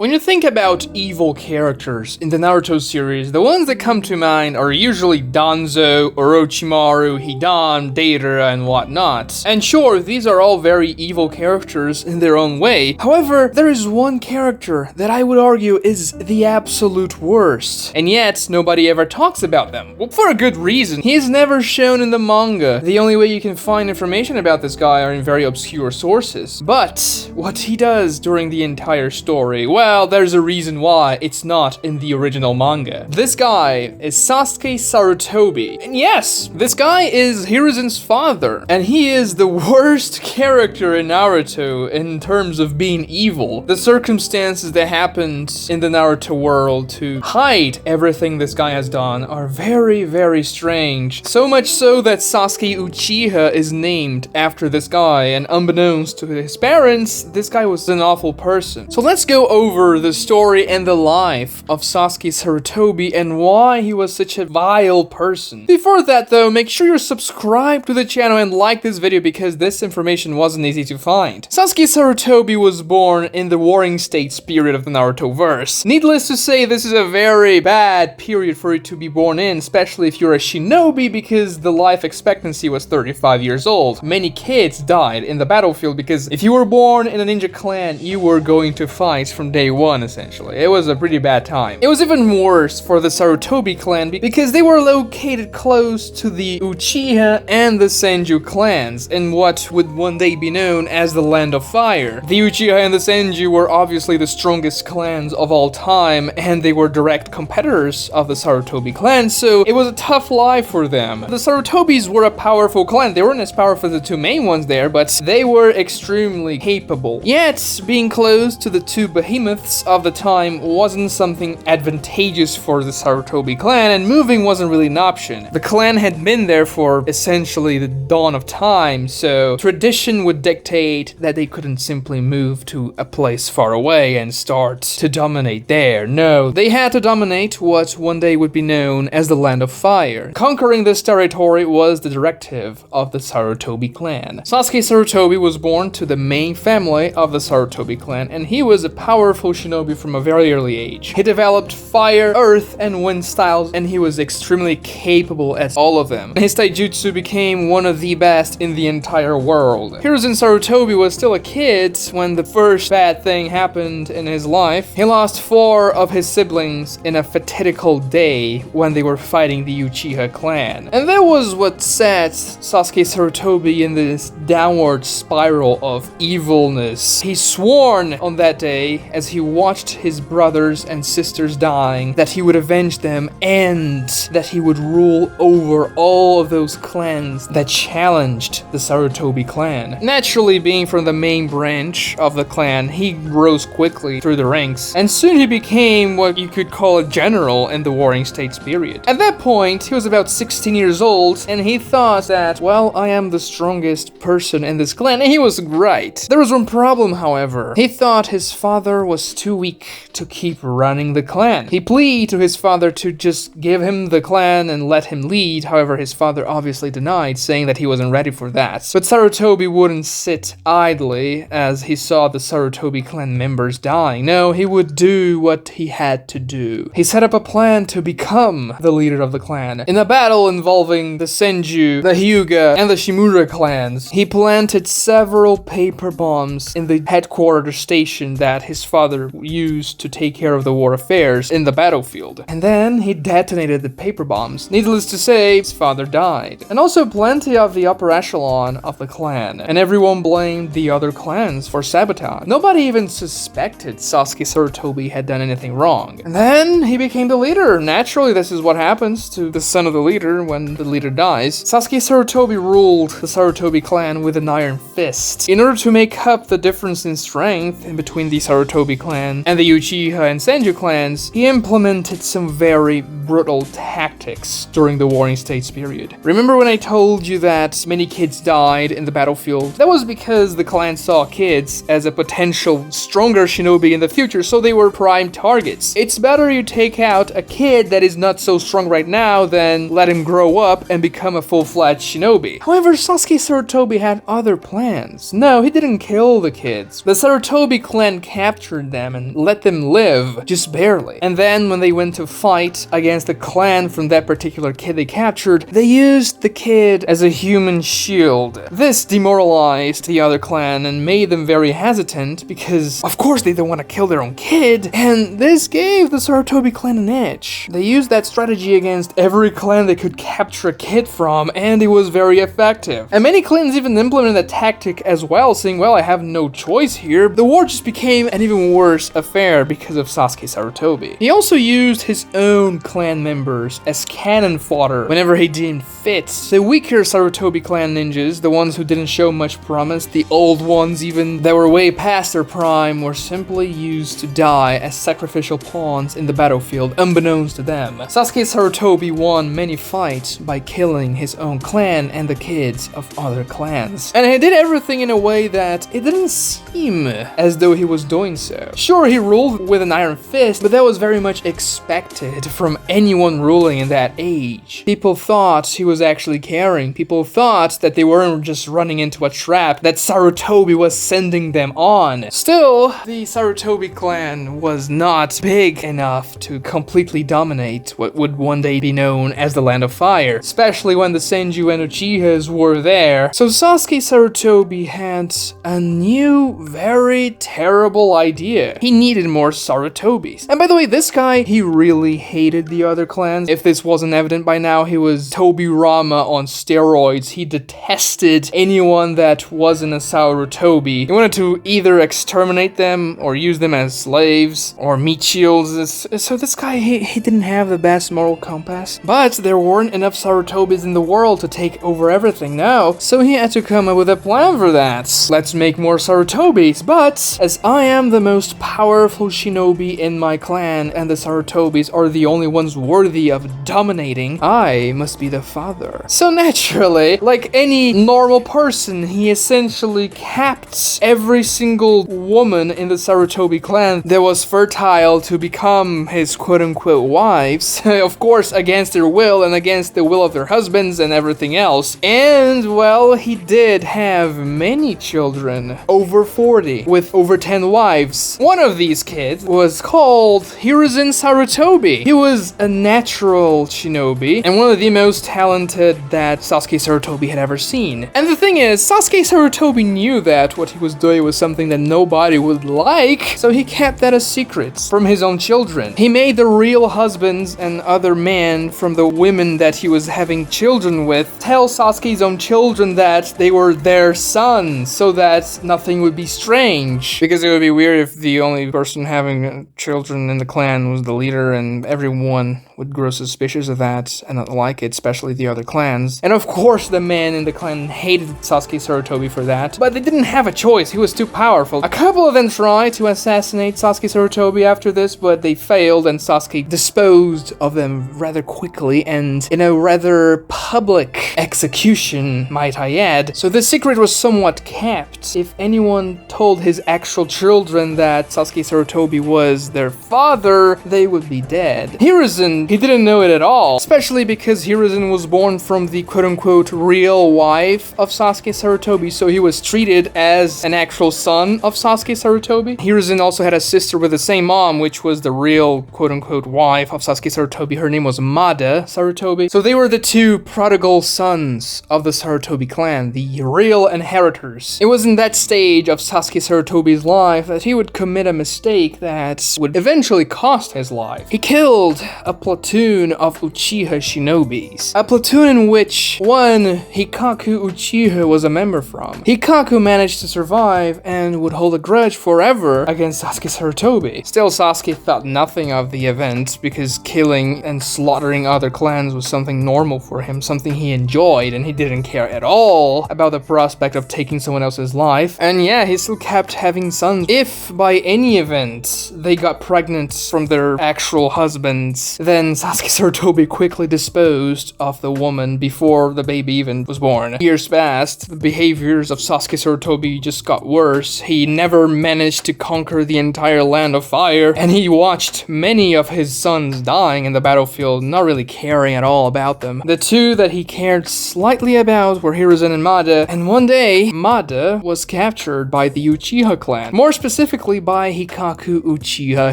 When you think about evil characters in the Naruto series, the ones that come to mind are usually Danzo, Orochimaru, Hidan, Deidara, and whatnot. And sure, these are all very evil characters in their own way. However, there is one character that I would argue is the absolute worst. And yet, nobody ever talks about them. Well, for a good reason. He is never shown in the manga. The only way you can find information about this guy are in very obscure sources. But what he does during the entire story, well, there's a reason why it's not in the original manga. This guy is Sasuke Sarutobi. And yes, this guy is Hiruzen's father. And he is the worst character in Naruto in terms of being evil. The circumstances that happened in the Naruto world to hide everything this guy has done are very, very strange. So much so that Sasuke Uchiha is named after this guy, and unbeknownst to his parents, this guy was an awful person. So let's go over the story and the life of Sasuke Sarutobi and why he was such a vile person. Before that though, make sure you're subscribed to the channel and like this video because this information wasn't easy to find. Sasuke Sarutobi was born in the Warring States period of the Naruto verse. Needless to say, this is a very bad period for you to be born in, especially if you're a shinobi, because the life expectancy was 35 years old. Many kids died in the battlefield because if you were born in a ninja clan, you were going to fight from day one, essentially. It was a pretty bad time. It was even worse for the Sarutobi clan because they were located close to the Uchiha and the Senju clans in what would one day be known as the Land of Fire. The Uchiha and the Senju were obviously the strongest clans of all time, and they were direct competitors of the Sarutobi clan, so it was a tough life for them. The Sarutobis were a powerful clan. They weren't as powerful as the two main ones there, but they were extremely capable. Yet, being close to the two behemoths of the time wasn't something advantageous for the Sarutobi clan, and moving wasn't really an option. The clan had been there for essentially the dawn of time, so tradition would dictate that they couldn't simply move to a place far away and start to dominate there. No, they had to dominate what one day would be known as the Land of Fire. Conquering this territory was the directive of the Sarutobi clan. Sasuke Sarutobi was born to the main family of the Sarutobi clan, and he was a powerful shinobi from a very early age. He developed fire, earth, and wind styles, and he was extremely capable at all of them. His taijutsu became one of the best in the entire world. Hiruzen Sarutobi was still a kid when the first bad thing happened in his life. He lost 4 of his siblings in a fatidical day when they were fighting the Uchiha clan. And that was what set Sasuke Sarutobi in this downward spiral of evilness. He sworn on that day, as he watched his brothers and sisters dying, that he would avenge them and that he would rule over all of those clans that challenged the Sarutobi clan. Naturally, being from the main branch of the clan, he rose quickly through the ranks, and soon he became what you could call a general in the Warring States period. At that point, he was about 16 years old, and he thought that, well, I am the strongest person in this clan, and he was right. There was one problem, however. He thought his father was too weak to keep running the clan. He pleaded to his father to just give him the clan and let him lead. However, his father obviously denied, saying that he wasn't ready for that. But Sarutobi wouldn't sit idly as he saw the Sarutobi clan members dying. No, he would do what he had to do. He set up a plan to become the leader of the clan. In a battle involving the Senju, the Hyuga, and the Shimura clans, he planted several paper bombs in the headquarters station that his father used to take care of the war affairs in the battlefield. And then he detonated the paper bombs. Needless to say, his father died. And also plenty of the upper echelon of the clan. And everyone blamed the other clans for sabotage. Nobody even suspected Sasuke Sarutobi had done anything wrong. And then he became the leader. Naturally, this is what happens to the son of the leader when the leader dies. Sasuke Sarutobi ruled the Sarutobi clan with an iron fist. In order to make up the difference in strength in between the Sarutobi clan and the Uchiha and Senju clans, he implemented some very brutal tactics during the Warring States period. Remember when I told you that many kids died in the battlefield? That was because the clan saw kids as a potential stronger shinobi in the future, so they were prime targets. It's better you take out a kid that is not so strong right now than let him grow up and become a full-fledged shinobi. However, Sasuke Sarutobi had other plans. No, he didn't kill the kids. The Sarutobi clan captured protected them and let them live, just barely. And then when they went to fight against the clan from that particular kid they captured, they used the kid as a human shield. This demoralized the other clan and made them very hesitant because, of course, they don't want to kill their own kid, and this gave the Sarutobi clan an edge. They used that strategy against every clan they could capture a kid from, and it was very effective. And many clans even implemented that tactic as well, saying, well, I have no choice here. The war just became an even worse affair because of Sasuke Sarutobi. He also used his own clan members as cannon fodder whenever he deemed fit. The weaker Sarutobi clan ninjas, the ones who didn't show much promise, the old ones even that were way past their prime, were simply used to die as sacrificial pawns in the battlefield, unbeknownst to them. Sasuke Sarutobi won many fights by killing his own clan and the kids of other clans. And he did everything in a way that it didn't seem as though he was doing so. Sure, he ruled with an iron fist, but that was very much expected from anyone ruling in that age. People thought he was actually caring. People thought that they weren't just running into a trap that Sarutobi was sending them on. Still, the Sarutobi clan was not big enough to completely dominate what would one day be known as the Land of Fire, especially when the Senju and Uchihas were there. So Sasuke Sarutobi had a new, very terrible idea. He needed more Sarutobis. And by the way, this guy, he really hated the other clans. If this wasn't evident by now, he was Tobirama on steroids. He detested anyone that wasn't a Sarutobi. He wanted to either exterminate them or use them as slaves or meat shields. So this guy, he didn't have the best moral compass. But there weren't enough Sarutobis in the world to take over everything now, so he had to come up with a plan for that. Let's make more Sarutobis, but as I am the most powerful shinobi in my clan and the Sarutobis are the only ones worthy of dominating, I must be the father. So naturally, like any normal person, he essentially capped every single woman in the Sarutobi clan that was fertile to become his quote-unquote wives, of course against their will and against the will of their husbands and everything else. And well, he did have many children, over 40, with over 10 wives. One of these kids was called Hiruzen Sarutobi. He was a natural shinobi and one of the most talented that Sasuke Sarutobi had ever seen. And the thing is, Sasuke Sarutobi knew that what he was doing was something that nobody would like, so he kept that a secret from his own children. He made the real husbands and other men from the women that he was having children with tell Sasuke's own children that they were their sons, so that nothing would be strange. Because it would be weird if the only person having children in the clan was the leader and everyone would grow suspicious of that and not like it, especially the other clans. And of course the men in the clan hated Sasuke Sarutobi for that, but they didn't have a choice. He was too powerful. A couple of them tried to assassinate Sasuke Sarutobi after this, but they failed and Sasuke disposed of them rather quickly and in a rather public execution, might I add. So the secret was somewhat kept. If anyone told his actual children that Sasuke Sarutobi was their father, they would be dead. Hiruzen, he didn't know it at all, especially because Hiruzen was born from the quote-unquote real wife of Sasuke Sarutobi, so he was treated as an actual son of Sasuke Sarutobi. Hiruzen also had a sister with the same mom, which was the real quote-unquote wife of Sasuke Sarutobi. Her name was Mada Sarutobi. So they were the two prodigal sons of the Sarutobi clan, the real inheritors. It was in that stage of Sasuke Sarutobi's life that he would commit a mistake that would eventually cost his life. He killed a platoon of Uchiha shinobis. A platoon in which one Hikaku Uchiha was a member from. Hikaku managed to survive and would hold a grudge forever against Sasuke Sarutobi. Still, Sasuke thought nothing of the event because killing and slaughtering other clans was something normal for him, something he enjoyed, and he didn't care at all about the prospect of taking someone else's life. And yeah, he still kept having sons. If by any event they got pregnant from their actual husbands, then Sasuke Sarutobi quickly disposed of the woman before the baby even was born. Years passed, the behaviors of Sasuke Sarutobi just got worse. He never managed to conquer the entire Land of Fire, and he watched many of his sons dying in the battlefield, not really caring at all about them. The two that he cared slightly about were Hiruzen and Mada, and one day, Mada was captured by the Uchiha clan. More specifically, directly by Hikaku Uchiha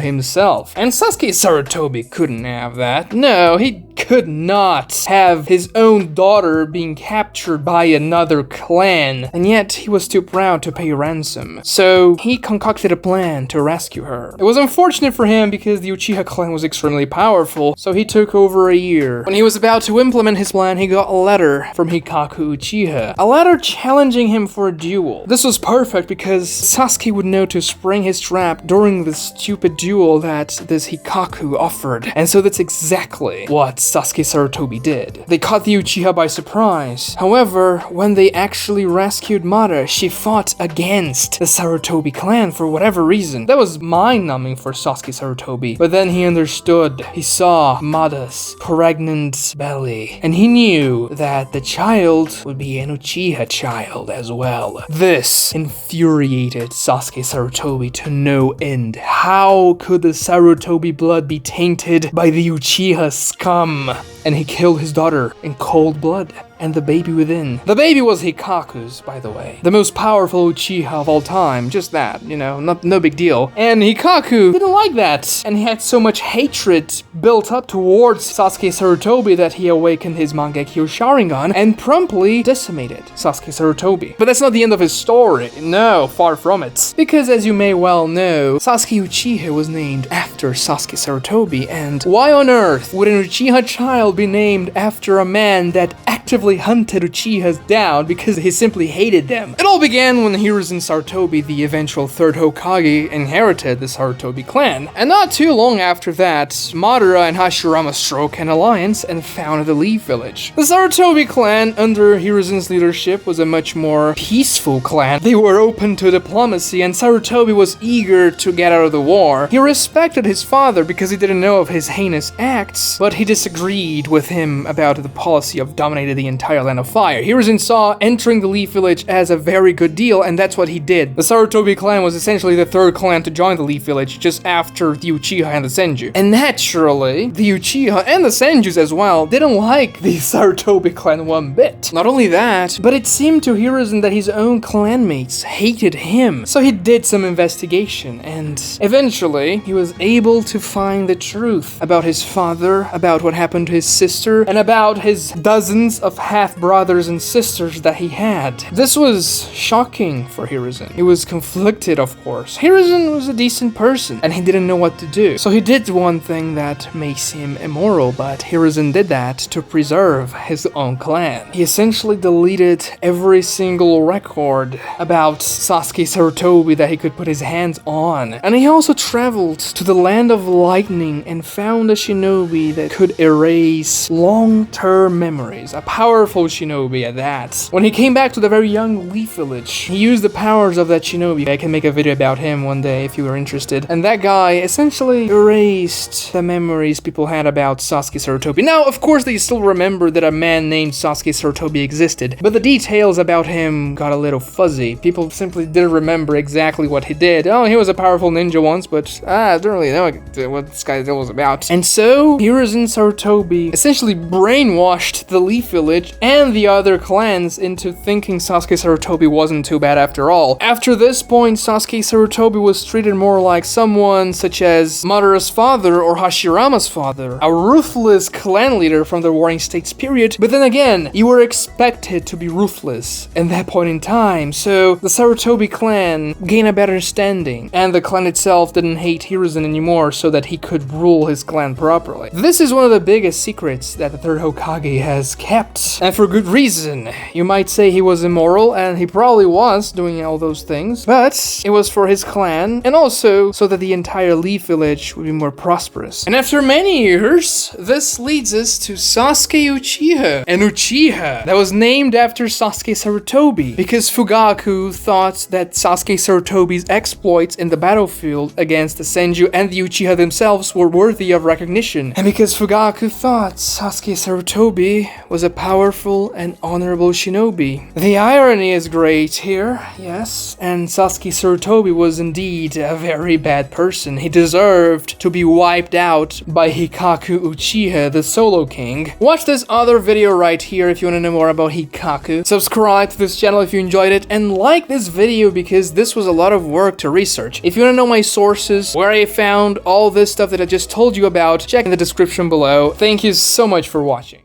himself. And Sasuke Sarutobi couldn't have that. No, he could not have his own daughter being captured by another clan, and yet he was too proud to pay ransom. So he concocted a plan to rescue her. It was unfortunate for him because the Uchiha clan was extremely powerful, so he took over a year. When he was about to implement his plan, he got a letter from Hikaku Uchiha. A letter challenging him for a duel. This was perfect because Sasuke would know to spring his trap during the stupid duel that this Hikaku offered. And so that's exactly what Sasuke Sarutobi did. They caught the Uchiha by surprise. However, when they actually rescued Madara, she fought against the Sarutobi clan for whatever reason. That was mind-numbing for Sasuke Sarutobi. But then he understood. He saw Madara's pregnant belly, and he knew that the child would be an Uchiha child as well. This infuriated Sasuke Sarutobi to no end. How could the Sarutobi blood be tainted by the Uchiha scum? And he killed his daughter in cold blood. And the baby within. The baby was Hikaku's, by the way. The most powerful Uchiha of all time. Just that, you know, no big deal. And Hikaku didn't like that. And he had so much hatred built up towards Sasuke Sarutobi that he awakened his Mangekyo Sharingan and promptly decimated Sasuke Sarutobi. But that's not the end of his story. No, far from it. Because as you may well know, Sasuke Uchiha was named after Sasuke Sarutobi. And why on earth would an Uchiha child be named after a man that actively hunted Uchihas down because he simply hated them? It all began when Hiruzen Sarutobi, the eventual third Hokage, inherited the Sarutobi clan. And not too long after that, Madara and Hashirama struck an alliance and founded the Leaf Village. The Sarutobi clan, under Hiruzen's leadership, was a much more peaceful clan. They were open to diplomacy, and Sarutobi was eager to get out of the war. He respected his father because he didn't know of his heinous acts, but he disagreed with him about the policy of dominating the entire land of fire. Hiruzen saw entering the Leaf Village as a very good deal, and that's what he did. The Sarutobi clan was essentially the third clan to join the Leaf Village, just after the Uchiha and the Senju. And naturally, the Uchiha and the Senjus as well didn't like the Sarutobi clan one bit. Not only that, but it seemed to Hiruzen that his own clanmates hated him. So he did some investigation, and eventually he was able to find the truth about his father, about what happened to his sister, and about his dozens of half-brothers and sisters that he had. This was shocking for Hiruzen. He was conflicted, of course. Hiruzen was a decent person, and he didn't know what to do. So he did one thing that may seem immoral, but Hiruzen did that to preserve his own clan. He essentially deleted every single record about Sasuke Sarutobi that he could put his hands on. And he also traveled to the land of lightning and found a shinobi that could erase long-term memories. A powerful shinobi at that. When he came back to the very young Leaf Village, he used the powers of that shinobi. I can make a video about him one day if you are interested. And that guy essentially erased the memories people had about Sasuke Sarutobi. Now, of course, they still remember that a man named Sasuke Sarutobi existed, but the details about him got a little fuzzy. People simply didn't remember exactly what he did. Oh, he was a powerful ninja once, but I don't really know what this guy was about. And so, Hiruzen Sarutobi essentially brainwashed the Leaf Village and the other clans into thinking Sasuke Sarutobi wasn't too bad after all. After this point, Sasuke Sarutobi was treated more like someone such as Madara's father or Hashirama's father, a ruthless clan leader from the Warring States period. But then again, you were expected to be ruthless at that point in time, so the Sarutobi clan gained a better standing, and the clan itself didn't hate Hiruzen anymore so that he could rule his clan properly. This is one of the biggest secrets that the third Hokage has kept, and for good reason. You might say he was immoral, and he probably was doing all those things, but it was for his clan, and also so that the entire Leaf Village would be more prosperous. And after many years, this leads us to Sasuke Uchiha, an Uchiha that was named after Sasuke Sarutobi, because Fugaku thought that Sasuke Sarutobi's exploits in the battlefield against the Senju and the Uchiha themselves were worthy of recognition, and because Fugaku thought Sasuke Sarutobi was a powerful powerful and honorable shinobi. The irony is great here, yes, and Sasuke Sarutobi was indeed a very bad person. He deserved to be wiped out by Hikaku Uchiha, the Solo King. Watch this other video right here if you want to know more about Hikaku. Subscribe to this channel if you enjoyed it, and like this video because this was a lot of work to research. If you want to know my sources, where I found all this stuff that I just told you about, check in the description below. Thank you so much for watching.